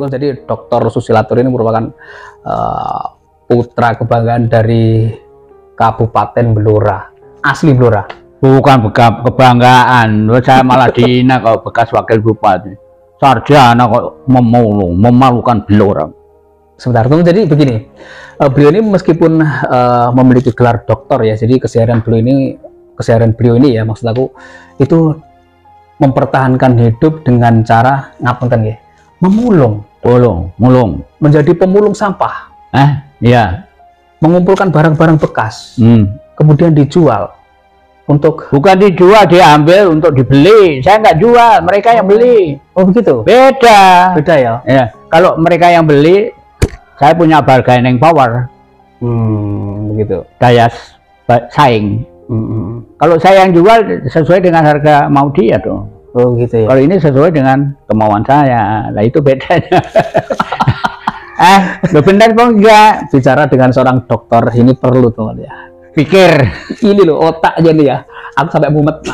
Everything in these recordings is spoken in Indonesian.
Jadi Dr. Susilatur ini merupakan putra kebanggaan dari Kabupaten Blora, asli Blora. Bukan kebanggaan, saya malah dihina kalau bekas wakil bupati. Sarjana kok memalukan Blora. Sebentar, tunggu. Jadi begini, beliau ini meskipun memiliki gelar doktor ya, jadi keseharian beliau ini ya, maksud aku itu mempertahankan hidup dengan cara ngapunten ya, mulung, menjadi pemulung sampah. Iya. Mengumpulkan barang-barang bekas, kemudian dijual untuk. Bukan dijual, diambil untuk dibeli. Saya nggak jual, mereka yang beli. Oh begitu. Beda ya. Ya, kalau mereka yang beli, saya punya bargaining power. Begitu. Daya saing. Kalau saya yang jual sesuai dengan harga mau dia tuh. Oh gitu ya. Kalau ini sesuai dengan kemauan saya. Nah itu bedanya. Lo benar kok enggak? Bicara dengan seorang dokter ini perlu teman ya. Pikir. Ini loh otak aja nih ya. Aku sampai mumet.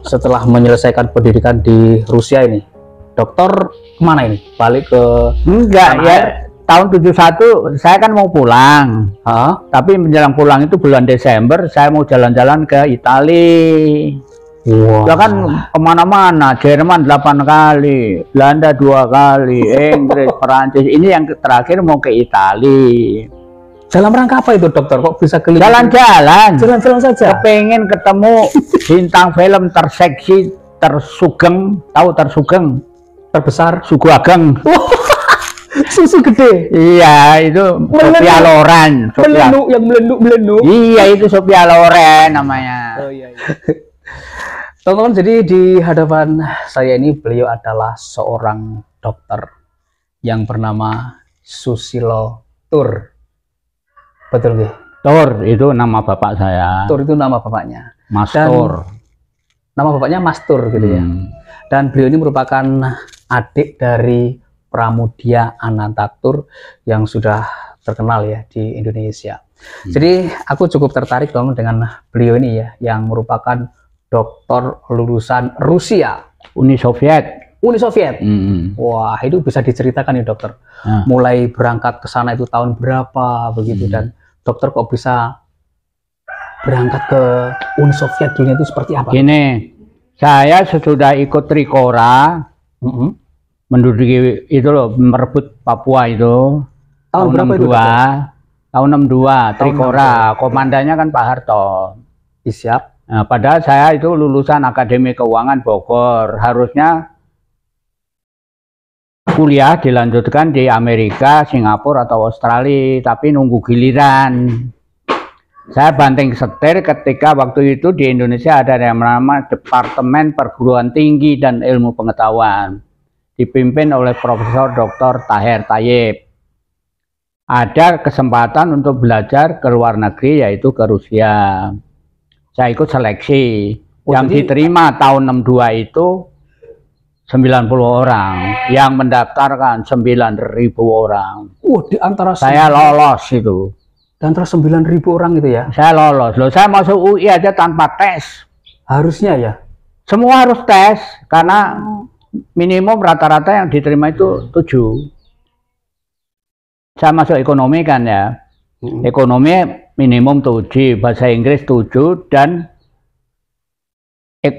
Setelah menyelesaikan pendidikan di Rusia ini, dokter kemana ini? Balik ke? Enggak ya. Tahun 71 saya kan mau pulang. Tapi menjelang pulang itu bulan Desember saya mau jalan-jalan ke Italia. Ya kan kemana-mana, Jerman 8 kali, Belanda 2 kali, Inggris, Perancis. Ini yang terakhir mau ke Italia. Dalam rangka apa itu dokter? Kok bisa keliling? Jalan-jalan. Jalan-jalan saja. Pengen ketemu bintang film terseksi, tersugeng. Tahu tersugeng? Terbesar? Sugu Ageng. Susu gede. Iya, itu Sophia Loren. Melenduk, yang melenduk. Iya, itu Sophia Loren namanya. Oh iya. Teman-teman, jadi di hadapan saya ini beliau adalah seorang dokter yang bernama Susilo Tur. Betul nggih? Tur itu nama bapak saya. Tur itu nama bapaknya. Mas Tur. Nama bapaknya Mas Tur gitu ya. Dan beliau ini merupakan adik dari Pramudia Anantatur yang sudah terkenal ya di Indonesia. Jadi aku cukup tertarik dong dengan beliau ini ya, yang merupakan dokter lulusan Rusia, Uni Soviet. Wah, itu bisa diceritakan ya dokter. Mulai berangkat ke sana itu tahun berapa begitu, dan dokter kok bisa berangkat ke Uni Soviet dulunya itu seperti apa? Gini, saya sesudah ikut Trikora, menduduki itu loh, merebut Papua itu tahun berapa 62, itu? Tahun 62, Trikora, komandannya kan Pak Harto. Siap. Nah, padahal saya itu lulusan Akademi Keuangan Bogor, harusnya kuliah dilanjutkan di Amerika, Singapura atau Australia, tapi nunggu giliran. Saya banting setir ketika waktu itu di Indonesia ada yang bernama Departemen Perguruan Tinggi dan Ilmu Pengetahuan, dipimpin oleh Profesor Dr. Taher Tayyip. Ada kesempatan untuk belajar ke luar negeri, yaitu ke Rusia. Saya ikut seleksi. Yang diterima tahun 62 itu 90 orang, yang mendaftarkan 9.000 orang. Di antara saya lolos itu. Di antara 9.000 orang itu ya? Saya lolos. Loh, saya masuk UI aja tanpa tes. Harusnya ya? Semua harus tes, karena minimum rata-rata yang diterima itu 7. Saya masuk ekonomi kan ya. Ekonomi minimum 7, bahasa Inggris 7, dan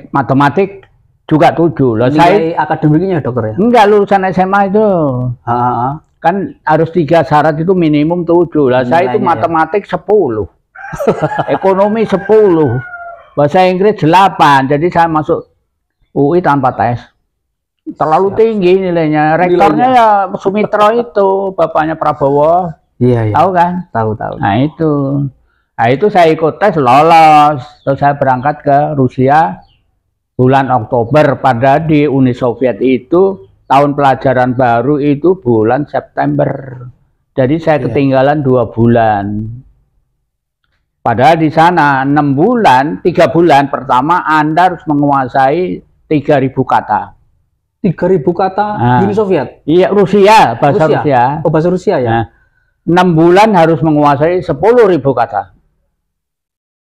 matematik juga 7. Loh, nilai akademiknya dokter ya? Enggak, lulusan SMA itu. Kan harus 3 syarat itu minimum 7. Lah saya itu matematik 10. Ekonomi 10. Bahasa Inggris 8. Jadi saya masuk UI tanpa tes. Terlalu tinggi nilainya. Rektornya ya Sumitro itu, bapaknya Prabowo. Iya. Tahu kan? Tahu. Nah itu saya ikut tes, lolos. Terus saya berangkat ke Rusia bulan Oktober. Pada di Uni Soviet itu tahun pelajaran baru itu bulan September. Jadi saya ketinggalan 2 bulan. Padahal di sana 6 bulan, 3 bulan pertama Anda harus menguasai 3.000 kata. 3.000 kata Uni Soviet? Iya, Rusia, bahasa Rusia. Oh, bahasa Rusia ya? Nah, 6 bulan harus menguasai 10.000 kata.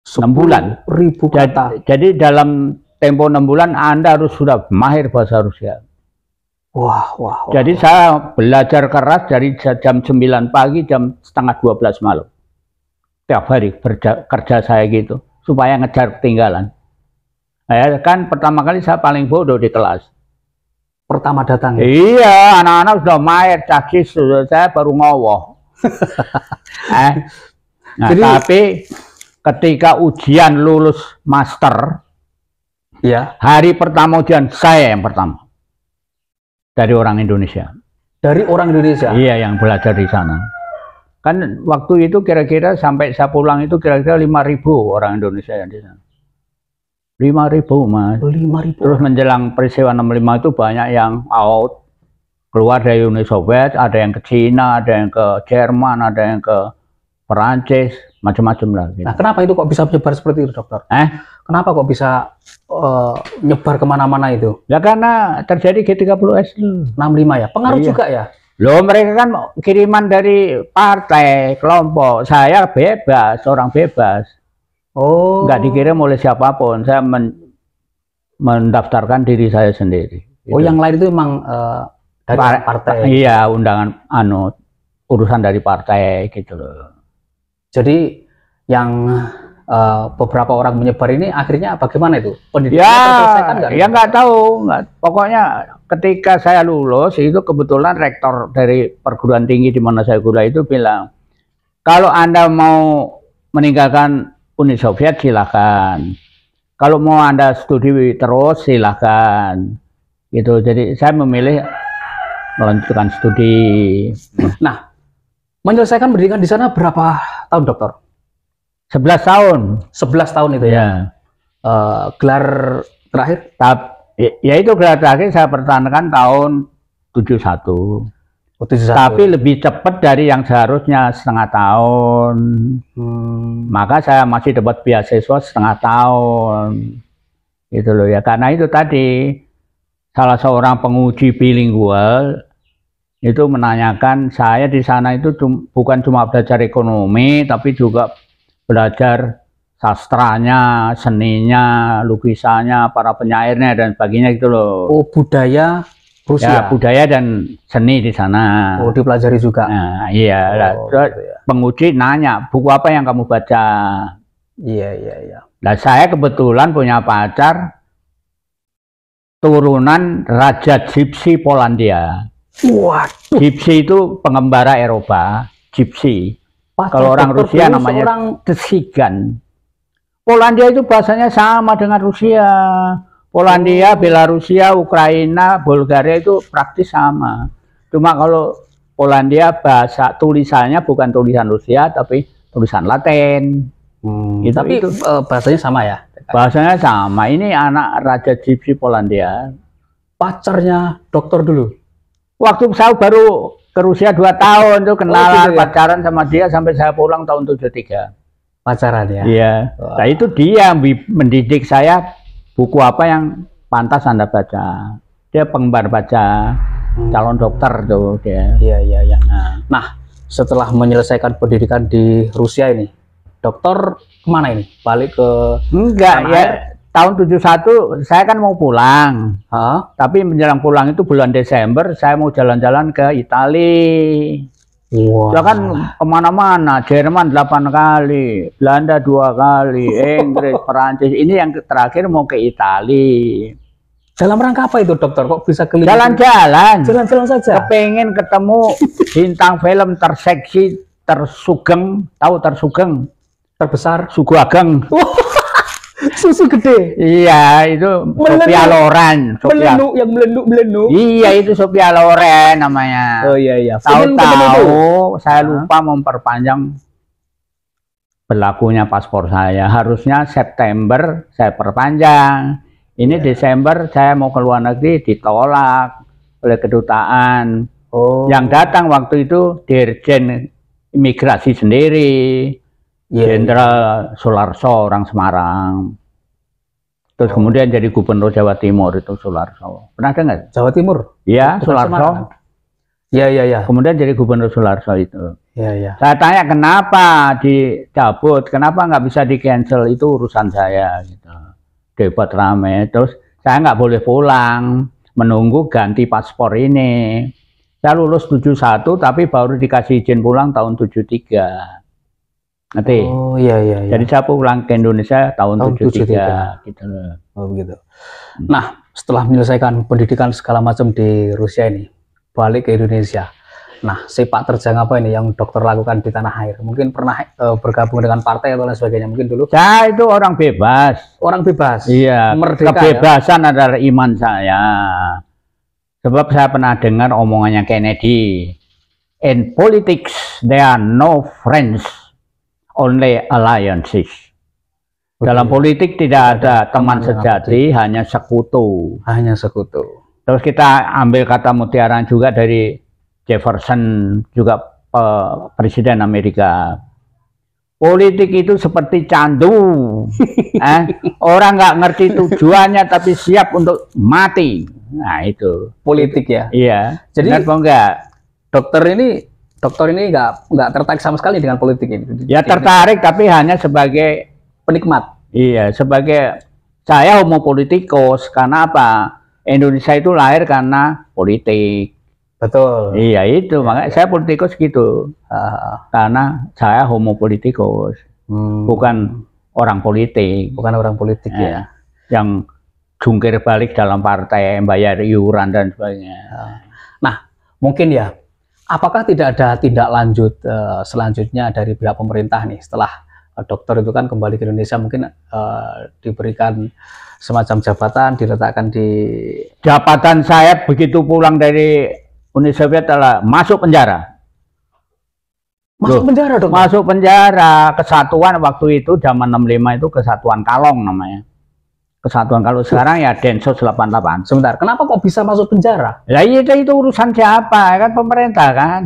6 bulan. 10.000 kata. Jadi dalam tempo 6 bulan Anda harus sudah mahir bahasa Rusia. Wah, wah, wah. Jadi saya belajar keras dari jam 9 pagi, jam setengah 12 malam. Tiap hari kerja saya gitu, supaya ngejar ketinggalan. Nah, kan pertama kali saya paling bodoh di kelas. Pertama datang. Iya, anak-anak sudah main, cakis, saya baru ngowoh. Nah, Jadi, tapi ketika ujian lulus master, ya, hari pertama ujian saya yang pertama. Dari orang Indonesia. Dari orang Indonesia? Iya, yang belajar di sana. Kan waktu itu kira-kira sampai saya pulang itu kira-kira 5.000 orang Indonesia yang di sana. 5.000, Mas. 5.000. Terus menjelang peristiwa 65 itu banyak yang out, keluar dari Uni Soviet, ada yang ke Cina, ada yang ke Jerman, ada yang ke Perancis, macam-macam lah. Gitu. Nah, kenapa itu kok bisa menyebar seperti itu, dokter? Kenapa kok bisa nyebar kemana-mana itu? Ya karena terjadi G30S 65 ya? Pengaruh juga ya? Loh, mereka kan kiriman dari partai, kelompok. Saya bebas, orang bebas. Oh. Nggak dikirim oleh siapapun. Saya mendaftarkan diri saya sendiri. Oh, gitu. yang lain itu memang dari partai? Iya, undangan urusan dari partai gitu loh. Jadi yang beberapa orang menyebar ini akhirnya bagaimana itu? Pendidikannya ya nggak tahu. Pokoknya ketika saya lulus itu kebetulan rektor dari perguruan tinggi di mana saya kuliah itu bilang, kalau Anda mau meninggalkan Uni Soviet silakan. Kalau mau Anda studi terus silakan. Gitu. Jadi saya memilih melanjutkan studi. Nah, menyelesaikan pendidikan di sana berapa tahun, dokter? 11 tahun. 11 tahun itu ya. Gelar terakhir? Ya itu gelar terakhir saya pertahankan tahun 71. Oh, 71. Tapi lebih cepat dari yang seharusnya setengah tahun. Maka saya masih dapat beasiswa setengah tahun. Gitu loh ya. Karena itu tadi salah seorang penguji bilingual itu menanyakan saya di sana itu bukan cuma belajar ekonomi, tapi juga belajar sastranya, seninya, lukisannya, para penyairnya dan sebagainya gitu loh. Oh, budaya Rusia. Ya, budaya dan seni di sana. Oh, dipelajari juga. Nah, iya. Gitu ya. Penguji nanya, buku apa yang kamu baca? Iya. Nah, saya kebetulan punya pacar turunan Raja Gypsy Polandia. Waduh. Gypsy itu pengembara Eropa. Gypsy. Kalau orang Rusia namanya Tsigan. Polandia itu bahasanya sama dengan Rusia. Polandia, Belarusia, Ukraina, Bulgaria itu praktis sama. Cuma kalau Polandia bahasa tulisannya bukan tulisan Rusia tapi tulisan Latin. Gitu, tapi itu bahasanya sama ya? Bahasanya sama. Ini anak Raja Gypsy Polandia. Pacarnya dokter dulu? Waktu saya baru ke Rusia 2 tahun tuh kenalan, gitu ya? Pacaran sama dia sampai saya pulang tahun 73. Pacaran ya? Iya. Nah itu dia mendidik saya buku apa yang pantas Anda baca. Dia penggemar baca, calon dokter tuh dia. Iya. Nah, setelah menyelesaikan pendidikan di Rusia ini, dokter kemana ini? Balik ke enggak ya. Tahun 71 saya kan mau pulang. Tapi menjelang pulang itu bulan Desember saya mau jalan-jalan ke Italia. Wow. Ya kan kemana-mana, Jerman 8 kali, Belanda 2 kali, Inggris, Perancis. Ini yang terakhir mau ke Italia. Dalam rangka apa itu, dokter? Kok bisa keliling? Jalan-jalan. Jalan-jalan saja. Kepengen ketemu bintang film terseksi, tersugeng. Tahu tersugeng? Terbesar? Sugu Ageng. Susu gede. Iya, itu Sophia Loren. Yang melenduk. Iya, itu Sophia Loren namanya. Oh iya. Tahu-tahu saya lupa memperpanjang berlakunya paspor saya. Harusnya September saya perpanjang. Ini Desember saya mau ke luar negeri ditolak oleh kedutaan. Yang datang waktu itu Dirjen Imigrasi sendiri. Jenderal Soelarto orang Semarang. Terus kemudian jadi gubernur Jawa Timur itu Soelarto. Pernah dengar? Jawa Timur? Iya, Soelarto. Iya. Kemudian jadi gubernur Soelarto itu. Iya. Saya tanya kenapa dicabut, kenapa nggak bisa di cancel, itu urusan saya gitu. Debat rame. Terus saya nggak boleh pulang. menunggu ganti paspor ini. Saya lulus 71 tapi baru dikasih izin pulang tahun 73. Ngerti? Oh iya iya. Jadi saya pulang ke Indonesia tahun 73 gitu loh. Oh begitu. Nah, setelah menyelesaikan pendidikan segala macam di Rusia ini, balik ke Indonesia. Nah, sepak terjang apa ini yang dokter lakukan di tanah air? Mungkin pernah bergabung dengan partai atau lain sebagainya mungkin dulu? Saya itu orang bebas. Orang bebas. Iya, merdeka, kebebasan adalah iman saya. Sebab saya pernah dengar omongannya Kennedy. In politics, there are no friends, only alliances. Dalam politik tidak ada teman sejati, hanya sekutu. Hanya sekutu. Terus kita ambil kata mutiara juga dari Jefferson, juga Presiden Amerika. Politik itu seperti candu. Orang nggak ngerti tujuannya tapi siap untuk mati. Nah itu politik ya. Iya. Jadi enggak dokter ini nggak tertarik sama sekali dengan politik ini. Ya tertarik tapi hanya sebagai penikmat. Iya, sebagai saya homo politikus. Karena apa? Indonesia itu lahir karena politik. Betul. Iya itu, makanya saya politikus gitu. Karena saya homo politikus, bukan orang politik. Bukan orang politik ya. Yang jungkir balik dalam partai, bayar iuran dan sebagainya. Nah, mungkin ya, apakah tidak ada tindak lanjut selanjutnya dari pihak pemerintah nih setelah dokter itu kan kembali ke Indonesia, mungkin diberikan semacam jabatan, diletakkan di... Jabatan saya begitu pulang dari Uni Soviet adalah masuk penjara. Masuk penjara dong? Masuk penjara. Kesatuan waktu itu, zaman 65 itu Kesatuan Kalong namanya. Kesatuan, kalau sekarang ya Densus 88. Sebentar, kenapa kok bisa masuk penjara? Ya itu urusan siapa? Kan pemerintah kan.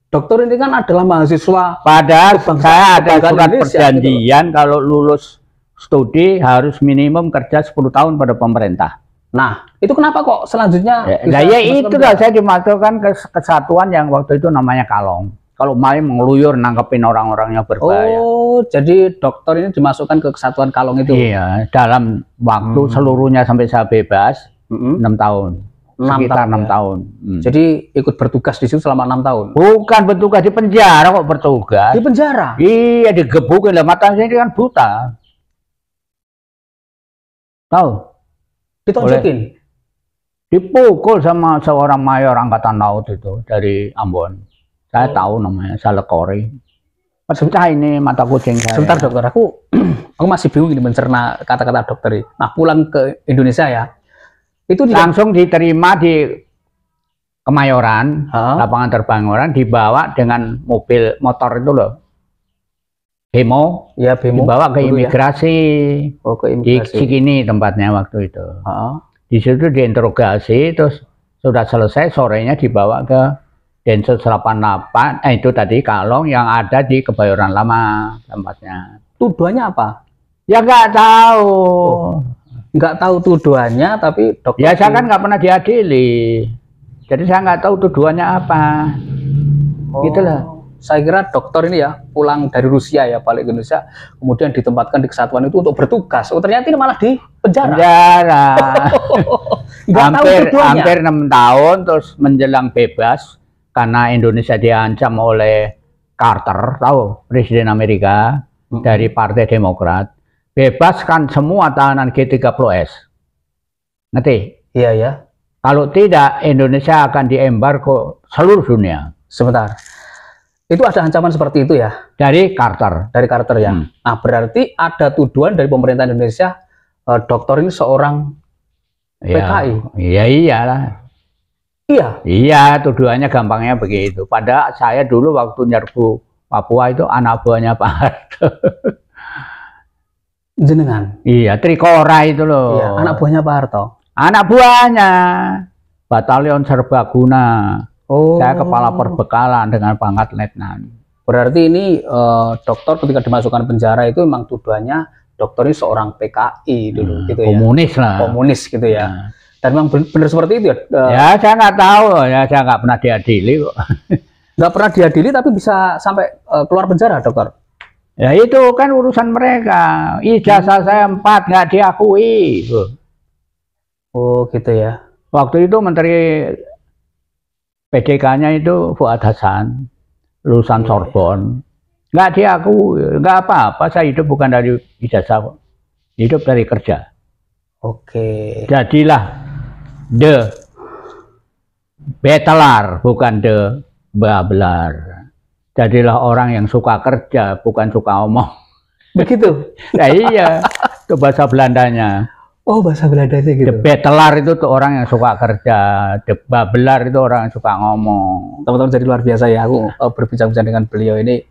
Dokter ini kan adalah mahasiswa. Padahal saya ada surat perjanjian gitu. Kalau lulus studi harus minimum kerja 10 tahun pada pemerintah. Nah, itu kenapa kok selanjutnya? Ya itu dah saya dimasukkan ke kesatuan yang waktu itu namanya Kalong. Kalau main ngeluyur nangkepin orang-orang yang berbahaya. Oh, jadi dokter ini dimasukkan ke kesatuan Kalong itu? Iya, dalam waktu seluruhnya sampai saya bebas 6 tahun. Sekitar 6 tahun. Jadi ikut bertugas di situ selama 6 tahun? Bukan bertugas, di penjara kok bertugas. Di penjara? Iya, digebukin lah, mata saya ini kan buta. Tahu? Ditonjokin? Dipukul sama seorang mayor angkatan laut itu dari Ambon. Saya tahu namanya, Salekori. Pecah ini mata kucing saya. Sebentar dokter, aku masih bingung ini mencerna kata-kata dokter ini. Nah, pulang ke Indonesia ya, itu langsung diterima di Kemayoran, lapangan terbang Kemayoran, dibawa dengan mobil motor itu loh. Bemo, ya Bemo, dibawa ke imigrasi. Ya? Oh, ke imigrasi. Di Cikini tempatnya waktu itu. Di situ diinterogasi, terus sudah selesai, sorenya dibawa ke Densus 88, itu tadi Kalong yang ada di Kebayoran Lama tempatnya. Tuduhannya apa? Ya nggak tahu. Nggak tahu tuduhannya, tapi dokter... Ya saya kan nggak pernah diadili. Jadi saya nggak tahu tuduhannya apa. Gitulah. Saya kira dokter ini ya pulang dari Rusia ya balik ke Indonesia, kemudian ditempatkan di kesatuan itu untuk bertugas. Oh ternyata ini malah di penjara. Hampir 6 tahun, terus menjelang bebas. Karena Indonesia diancam oleh Carter, tahu, Presiden Amerika dari Partai Demokrat, bebaskan semua tahanan G30S. Ngerti? Iya ya. Kalau tidak, Indonesia akan diembargo seluruh dunia. Sebentar, itu ada ancaman seperti itu ya? Dari Carter. Dari Carter ya. Nah berarti ada tuduhan dari pemerintah Indonesia, dokter ini seorang PKI. Iya iyalah. Iya. Iya, tuduhannya gampangnya begitu. Padahal saya dulu waktu nyerbu Papua itu anak buahnya Pak Harto. Jenengan? Iya, Trikora itu loh. Iya, anak buahnya Pak Harto. Anak buahnya. Batalion Serbaguna. Oh. Saya kepala perbekalan dengan pangkat letnan. Berarti ini dokter ketika dimasukkan penjara itu memang tuduhannya dokter ini seorang PKI dulu, gitu ya. Komunis lah. Komunis gitu ya. Dan memang benar seperti itu ya? Ya saya nggak tahu, ya saya nggak pernah diadili kok. Nggak pernah diadili tapi bisa sampai keluar penjara dokter? Ya itu kan urusan mereka. Ijazah saya 4 nggak diakui. Oh gitu ya. Waktu itu Menteri PDK-nya itu Fuad Hasan, lulusan Sorbonne. Nggak diakui, nggak apa-apa. Saya hidup bukan dari ijazah, hidup dari kerja. Oke. Jadilah the betelar, bukan the bablar. Jadilah orang yang suka kerja, bukan suka omong. Begitu? Nah, iya, itu bahasa Belandanya. Oh, bahasa Belandanya gitu. The betelar itu tuh orang yang suka kerja, the bablar itu orang yang suka ngomong. Teman-teman, jadi luar biasa ya, aku berbincang-bincang dengan beliau ini.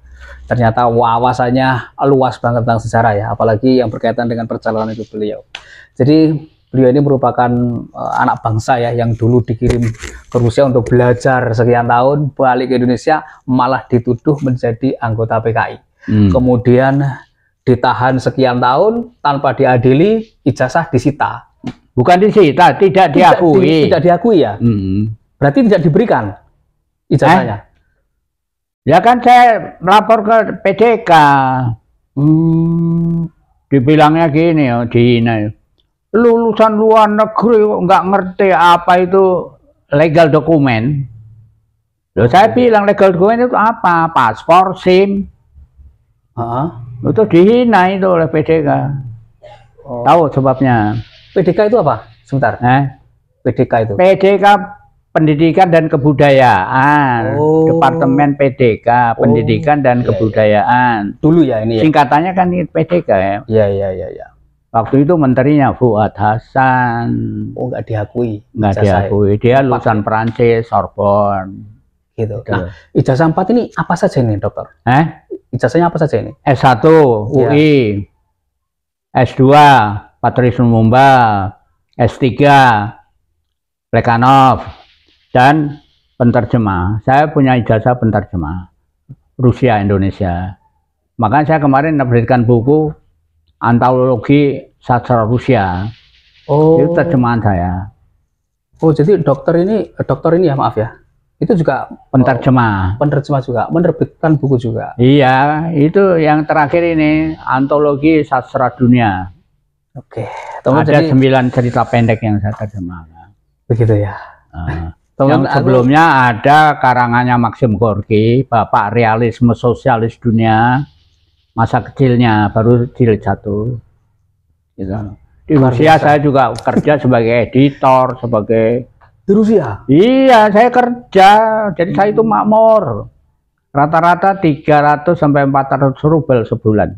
Ternyata wawasannya luas banget tentang sejarah ya, apalagi yang berkaitan dengan perjalanan hidup beliau. Jadi beliau ini merupakan anak bangsa ya, yang dulu dikirim ke Rusia untuk belajar sekian tahun, balik ke Indonesia malah dituduh menjadi anggota PKI. Kemudian ditahan sekian tahun tanpa diadili, ijazah disita. Bukan disita, tidak diakui. Tidak diakui ya? Berarti tidak diberikan ijazahnya? Ya kan saya melapor ke PDK. Dibilangnya gini, dihina. Lulusan luar negeri nggak ngerti apa itu legal dokumen. Loh, saya bilang legal dokumen itu apa? Paspor, SIM. Itu dihina itu oleh PDK. Tahu sebabnya? PDK itu apa? Sebentar. PDK itu? PDK Pendidikan dan Kebudayaan. Departemen PDK, Pendidikan dan Kebudayaan. Dulu ya ini ya? Singkatannya kan PDK ya? Iya. Waktu itu menterinya Fuad Hasan. Oh, nggak diakui? Nggak diakui. Dia lulusan Perancis, Sorbonne. Gitu. Nah, ijazah 4 ini apa saja ini, dokter? Ijazahnya apa saja ini? S1 UI, S2 Patrice Lumumba, S3 Plekhanov, dan penterjemah. Saya punya ijazah penterjemah Rusia Indonesia. Makanya saya kemarin menerbitkan buku antologi sastra Rusia. Itu terjemahan saya. Oh, jadi dokter ini ya, maaf ya, itu juga penerjemah. Penerjemah juga, menerbitkan buku juga. Iya, itu yang terakhir ini antologi sastra dunia. Oke. Ada 9 cerita pendek yang saya terjemahkan. Begitu ya. Yang sebelumnya ada karangannya Maxim Gorki, Bapak Realisme Sosialis Dunia, masa kecilnya, baru jilid 1. Gitu. Di Rusia saya juga kerja sebagai editor, sebagai... Di Rusia? Iya, saya kerja, jadi saya itu makmur. Rata-rata 300 sampai 400 rubel sebulan.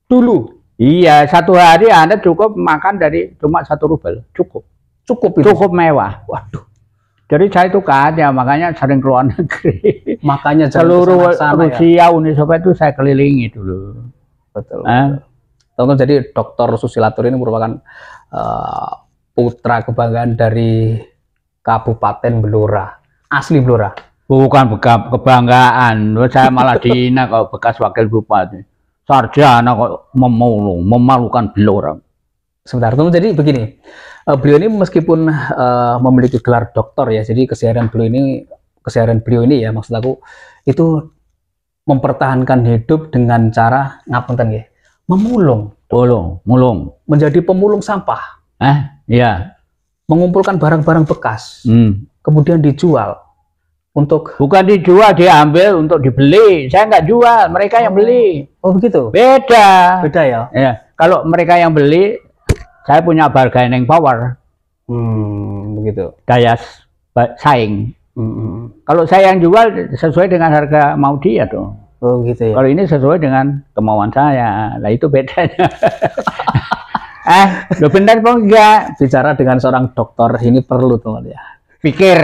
Dulu? Iya, satu hari Anda cukup makan dari cuma 1 rubel, cukup. Cukup itu? Cukup mewah. Waduh. Jadi saya itu kaya, makanya sering keluar negeri. Makanya seluruh Rusia, Uni Soviet itu saya kelilingi dulu. Betul. Teman-teman, jadi Dr. Susilatur ini merupakan putra kebanggaan dari Kabupaten Blora. Asli Blora? Bukan kebanggaan, saya malah dihina kalau bekas wakil bupati. Sarjana kok memalukan Blora. Sebentar, teman, jadi begini. Beliau ini meskipun memiliki gelar doktor ya, jadi keseharian beliau ini ya, maksud aku itu mempertahankan hidup dengan cara ngapunten ya, memulung, mulung, menjadi pemulung sampah. Iya. Mengumpulkan barang-barang bekas, kemudian dijual untuk. Bukan dijual, diambil untuk dibeli. Saya nggak jual, mereka yang beli. Oh begitu? Beda ya. Ya, kalau mereka yang beli, saya punya bargaining power. Begitu. Daya saing. Kalau saya yang jual sesuai dengan harga mau dia dong. Oh gitu ya. Kalau ini sesuai dengan kemauan saya. Nah itu bedanya. Lo benar kok enggak? Bicara dengan seorang dokter ini perlu teman ya. Pikir.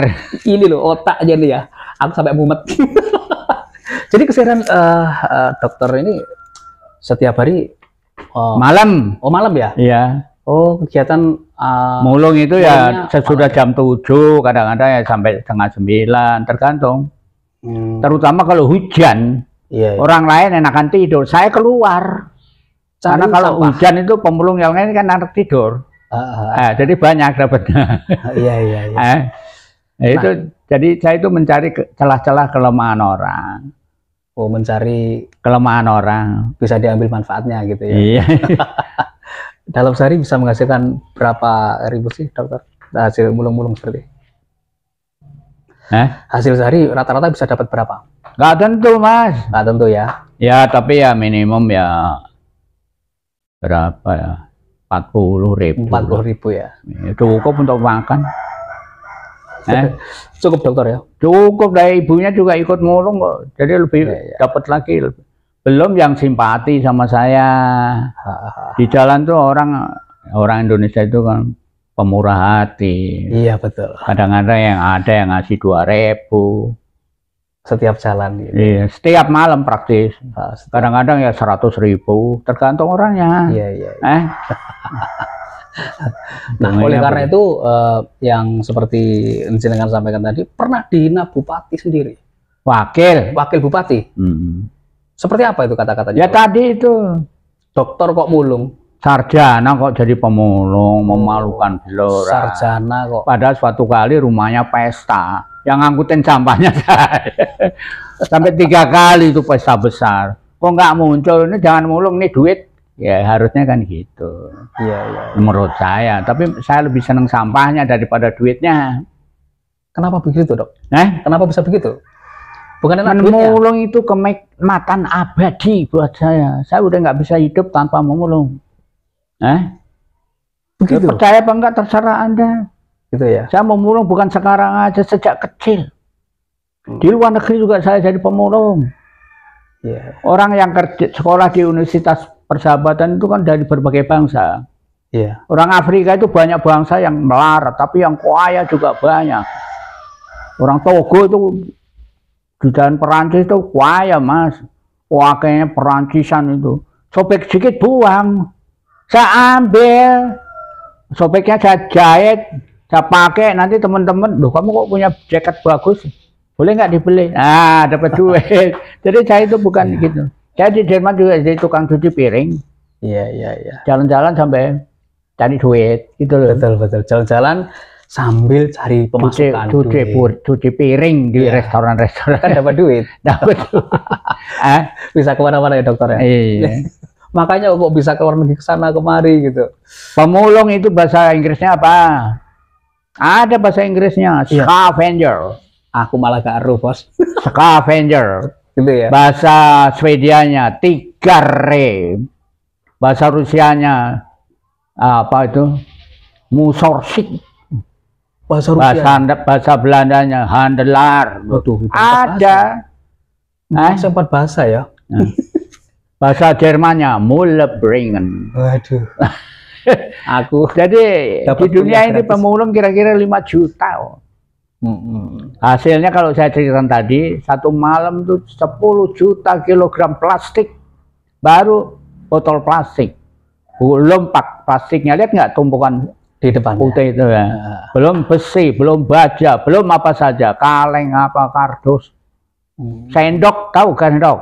Ini loh otaknya nih ya. Aku sampai mumet. Jadi keseharian dokter ini setiap hari malam. Oh malam ya? Iya. Oh kegiatan mulung itu ya sesudah jam 7, kadang-kadang ya sampai setengah 9, tergantung. Terutama kalau hujan, orang lain enakan tidur, saya keluar. Karena kalau hujan itu pemulung yang lain kan anak tidur. Jadi banyak dapatnya. Iya. Itu jadi saya itu mencari celah-celah kelemahan orang. Oh, mencari kelemahan orang, bisa diambil manfaatnya gitu ya. Iya. Dalam sehari bisa menghasilkan berapa ribu sih dokter hasil mulung-mulung seperti Hasil sehari rata-rata bisa dapat berapa? Nggak tentu, Mas. Nggak tentu ya. Ya, tapi ya minimum ya berapa ya? 40.000. 40.000 ya. Cukup untuk makan. Cukup dokter ya. Cukup, dari ibunya juga ikut mulung kok. Jadi lebih dapat lagi. Belum yang simpati sama saya. Di jalan tuh orang Indonesia itu kan pemurah hati. Iya betul. Kadang-kadang yang ada yang ngasih 2.000 setiap jalan. Gitu. Iya, setiap malam praktis. Kadang-kadang ya 100.000, tergantung orangnya. Iya. Nah, oleh karena itu yang seperti jenengan sampaikan tadi, pernah dihina bupati sendiri. Wakil bupati. Seperti apa itu kata-katanya? Ya tadi itu, dokter kok mulung, sarjana kok jadi pemulung, memalukan Blora. Sarjana kok. Padahal suatu kali rumahnya pesta, yang ngangkutin sampahnya saya. Sampai 3 kali itu pesta besar. Kok nggak muncul, ini jangan mulung, nih duit. Ya harusnya kan gitu. Iya. Menurut saya, tapi saya lebih senang sampahnya daripada duitnya. Kenapa begitu, Dok? Kenapa bisa begitu? Bukan enak duitnya. Memulung itu kenikmatan abadi buat saya. Saya udah nggak bisa hidup tanpa memulung. Begitu. Ya, percaya apa enggak terserah Anda. Gitu ya. Saya memulung bukan sekarang aja, sejak kecil. Di luar negeri juga saya jadi pemulung. Yeah. Orang yang kerja sekolah di Universitas Persahabatan itu kan dari berbagai bangsa. Yeah. Orang Afrika itu banyak bangsa yang melarat, tapi yang kaya juga banyak. Orang Togo itu di jalan Perancis itu kaya, Mas. Kayaknya Perancisan itu. Sobek sedikit buang. Saya ambil. Sobeknya saya jahit, saya pakai. Nanti teman-teman, loh kamu kok punya jaket bagus? Boleh nggak dibeli? Nah, dapat duit. Jadi saya itu bukan gitu. Saya di Jerman juga jadi tukang cuci piring. Iya. Jalan-jalan sampai cari duit, gitu loh. Betul. Jalan-jalan sambil cari pemasukan. Cuci piring di restoran-restoran. Kan dapat duit. Dapat duit. Bisa kemana-mana ya dokter ya. Iya. Makanya kok bisa keluar negeri, kesana kemari gitu. Pemulung itu bahasa Inggrisnya apa? Ada bahasa Inggrisnya, scavenger. Aku malah gak aruh, Bos. Scavenger. Gitu ya. Bahasa Swedianya tigare. Bahasa Rusianya apa itu? Musorsik. Bahasa Belandanya handelar. Waduh, ada. Sempat bahasa ya. Bahasa Jermannya Mullebringen. Waduh. Aku jadi di dunia ini pemulung kira-kira 5 juta. Hasilnya kalau saya ceritakan tadi, satu malam tuh 10 juta kilogram plastik, baru botol plastik, belum plastiknya. Lihat nggak tumpukan di depan putih itu ya. Belum besi, belum baja, belum apa saja, kaleng apa kardus, sendok, tahu kan sendok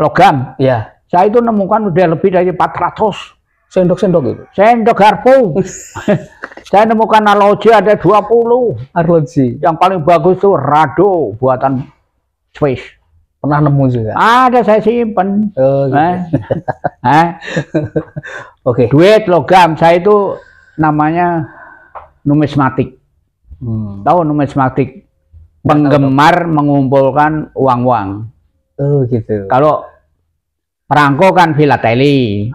logam ya. Saya itu nemukan udah lebih dari 400 sendok itu. Sendok garpu. Saya nemukan arloji ada 20 arloji. Yang paling bagus tuh Rado buatan Swiss. Pernah nemu juga? Ada, saya simpen. Oke. Duit logam saya itu namanya numismatik. Tahu numismatik? Penggemar mengumpulkan uang-uang. Oh gitu. Kalau perangko kan filateli.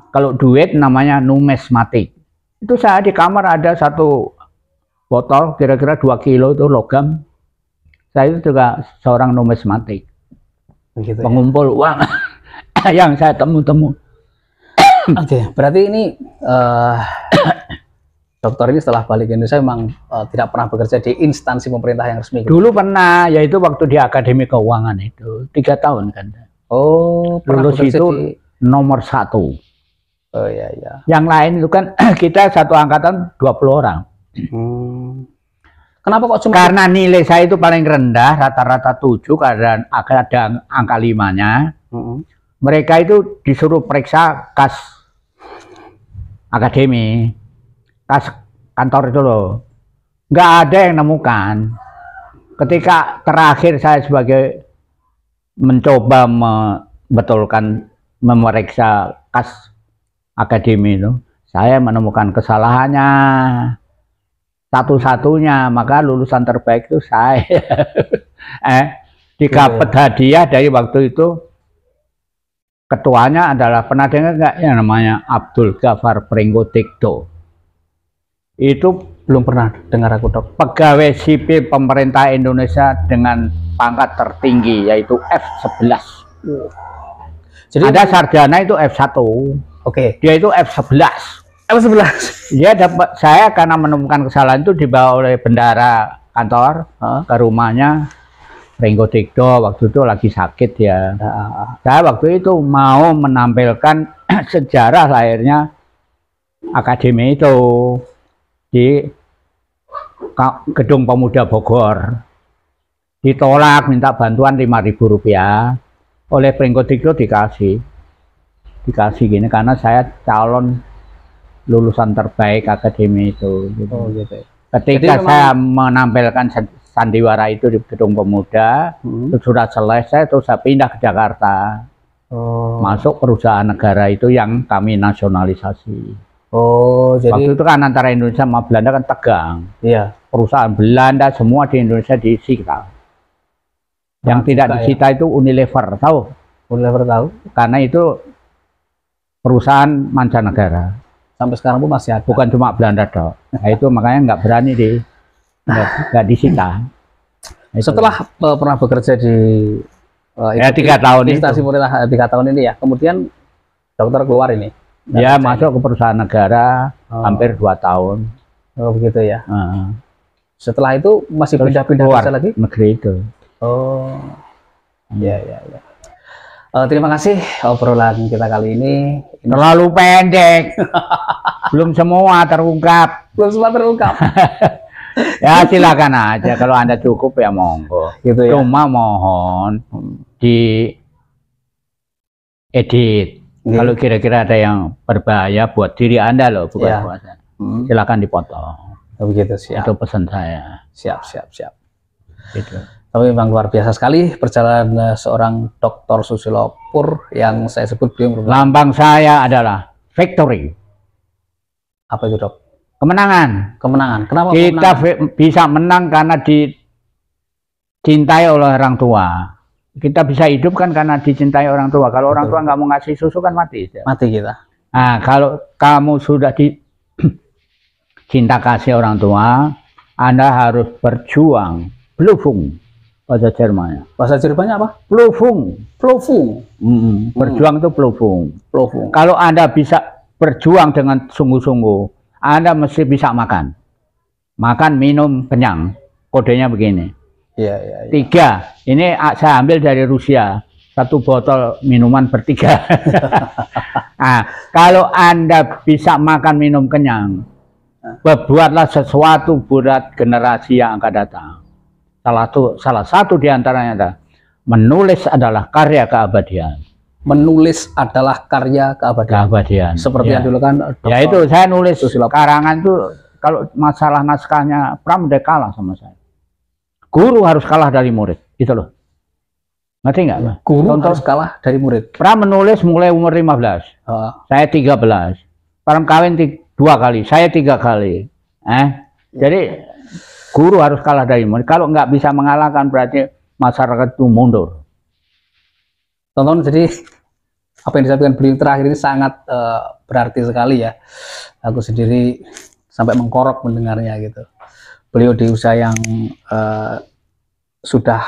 Kalau duit namanya numismatik. Itu saya di kamar ada satu botol kira-kira 2 kilo itu logam. Saya itu juga seorang numismatik. Begitu, pengumpul uang yang saya temu-temu. Oke, berarti ini dokter ini setelah balik ke Indonesia memang tidak pernah bekerja di instansi pemerintah yang resmi. Dulu pernah, yaitu waktu di Akademi Keuangan itu 3 tahun kan. Oh, lulus itu nomor 1. Oh iya. Yang lain itu kan kita satu angkatan 20 orang. Kenapa kok cuma? Karena nilai saya itu paling rendah, rata-rata 7, karena ada angka 5-nya. Mereka itu disuruh periksa kas akademi, kas kantor itu loh. Nggak ada yang nemukan. Ketika terakhir saya sebagai mencoba membetulkan, memeriksa kas akademi itu, saya menemukan kesalahannya. satu-satunya, maka lulusan terbaik itu saya. Dapat hadiah dari waktu itu. Ketuanya adalah, pernah dengar nggak yang namanya Abdul Ghaffar Pringgotikdo? Itu Belum pernah dengar aku, Dok. pegawai sipil pemerintah Indonesia dengan pangkat tertinggi, yaitu F11. Jadi Ada sarjana itu F1, oke. dia itu F11. F11. Dia dapat, saya karena menemukan kesalahan itu dibawa oleh bendara kantor ke rumahnya Pringgotikdo, waktu itu lagi sakit ya. Saya waktu itu mau menampilkan sejarah lahirnya akademi itu di Gedung Pemuda Bogor. Ditolak, minta bantuan Rp5.000 oleh Pringgotikdo, dikasih gini, karena saya calon lulusan terbaik akademi itu. Gitu. Oh, gitu. Ketika saya menampilkan sandiwara itu di Gedung Pemuda, sudah selesai, terus saya pindah ke Jakarta. Masuk perusahaan negara itu yang kami nasionalisasi. Jadi waktu itu kan antara Indonesia sama Belanda kan tegang. Iya. Perusahaan Belanda semua di Indonesia disita. Yang tidak disita itu Unilever, tahu? Unilever tahu. Karena itu perusahaan mancanegara. Sampai sekarang pun masih ada. Bukan cuma Belanda dong. Nah, itu makanya nggak berani nggak disita. Setelah pernah bekerja di 3 tahun di instansi pemerintah 3 tahun ini ya, kemudian dokter keluar ini. Ya masuk ke perusahaan negara hampir 2 tahun. Oh begitu ya. Setelah itu masih pindah-pindah kerja lagi? Negeri itu. Oh, ya. Terima kasih obrolan kita kali ini. Terlalu pendek. Belum semua terungkap. Ya silakan aja, kalau Anda cukup ya monggo. Gitu ya. Cuma mohon di edit. Kalau kira-kira ada yang berbahaya buat diri Anda loh, bukan buat saya. Silakan dipotong. Begitu, siap. Itu pesan saya. Siap. Gitu. Tapi memang luar biasa sekali perjalanan seorang Dr. Susilo Pur yang saya sebut beliau. Lambang saya adalah victory. Apa itu, Dok? Kemenangan. Kenapa kita bisa menang karena dicintai oleh orang tua. Kita bisa hidup kan karena dicintai orang tua. Kalau orang tua nggak mau ngasih susu kan mati. Mati kita. Nah, kalau kamu sudah cinta kasih orang tua, Anda harus berjuang. Berjuang. Bahasa Jermannya. Bahasa Jermannya apa? Berjuang. Berjuang itu berjuang. Kalau Anda bisa berjuang dengan sungguh-sungguh, Anda mesti bisa makan. Makan, minum, kenyang. Kodenya begini. Iya. 3. Ini saya ambil dari Rusia. 1 botol minuman bertiga. Nah, kalau Anda bisa makan, minum, kenyang, berbuatlah sesuatu buat generasi yang akan datang. Salah satu diantaranya adalah menulis adalah karya keabadian. Menulis adalah karya keabadian. Seperti yang dulu kan. Ya itu saya nulis karangan itu, kalau masalah naskahnya Pram udah kalah sama saya. Guru harus kalah dari murid, gitu loh. Ngerti nggak? Guru harus kalah dari murid. Pram menulis mulai umur 15, saya 13. Pram kawin 2 kali, saya 3 kali. Jadi guru harus kalah dari murid. Kalau nggak bisa mengalahkan berarti masyarakat itu mundur. Tonton, jadi apa yang disampaikan beliau terakhir ini sangat berarti sekali ya. Aku sendiri sampai mengkorok mendengarnya gitu. Beliau di usia yang sudah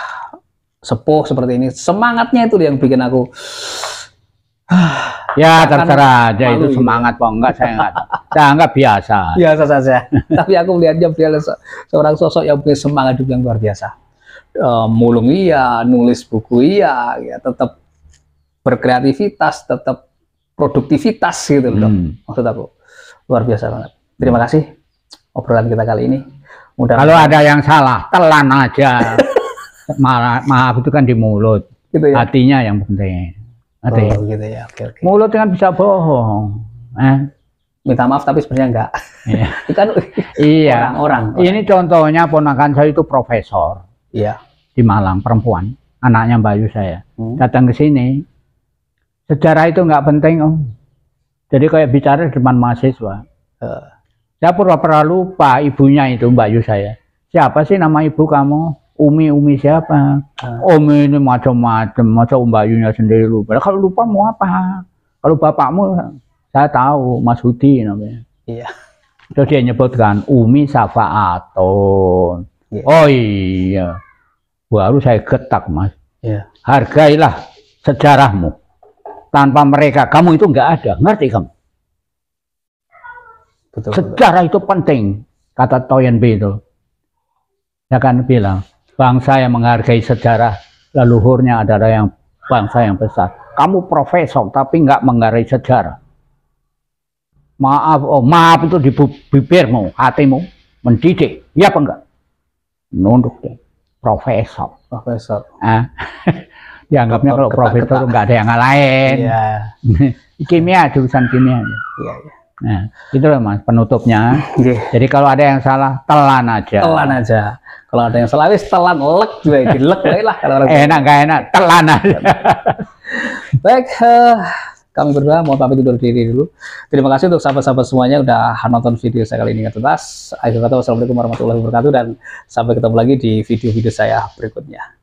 sepuh seperti ini, semangatnya itu yang bikin aku ya terserah aja itu semangat apa enggak, saya anggap biasa saja. Tapi aku melihatnya beliau seorang sosok yang punya semangat hidup yang luar biasa. Mulung iya, nulis buku iya, ya tetap berkreativitas, tetap produktivitas gitu loh. Maksud aku luar biasa banget. Terima kasih obrolan kita kali ini. Kalau ada yang salah, telan aja. Maaf itu kan di mulut, gitu ya? Hatinya yang penting. Gitu ya. Oke. Mulut kan bisa bohong. Minta maaf tapi sebenarnya enggak. Kan orang. Ini contohnya ponakan saya itu profesor. Iya. Di Malang, perempuan, anaknya Mbak Ayu saya. Datang ke sini. Sejarah itu nggak penting, Om. Jadi kayak bicara di depan mahasiswa. Saya pura-pura lupa ibunya itu Mbak Yu saya. Siapa sih nama ibu kamu? Umi siapa? Umi ini macam-macam, masa Mbak Yunya sendiri lupa. Kalau lupa mau apa? Kalau bapakmu saya tahu, Mas Hudi namanya. Iya. Terus dia nyebutkan Umi Safaatun. Yeah. Oh iya, baru saya getak Mas. Yeah. Hargailah sejarahmu. Tanpa mereka kamu itu nggak ada, ngerti kamu? Betul, sejarah itu penting, kata Toynbee itu. Dia kan bilang, bangsa yang menghargai sejarah leluhurnya adalah yang bangsa yang besar. Kamu profesor tapi nggak menghargai sejarah. Maaf itu di bibirmu, hatimu mendidik, ya apa enggak? Nunduk deh, profesor. Dianggapnya kalau profesor nggak ada yang lain. Iya. Kimia, jurusan kimia. Iya. Nah, itu loh Mas penutupnya. Jadi kalau ada yang salah, telan aja. Telan aja. Kalau ada yang salah, wis telan, lek juga, dilek lah. Enak nggak enak, telan aja. Baik, kami berdua mau pamit undur diri dulu. Terima kasih untuk sahabat-sahabat semuanya udah nonton video saya kali ini. Akhir kata, wassalamualaikum warahmatullahi wabarakatuh dan sampai ketemu lagi di video-video saya berikutnya.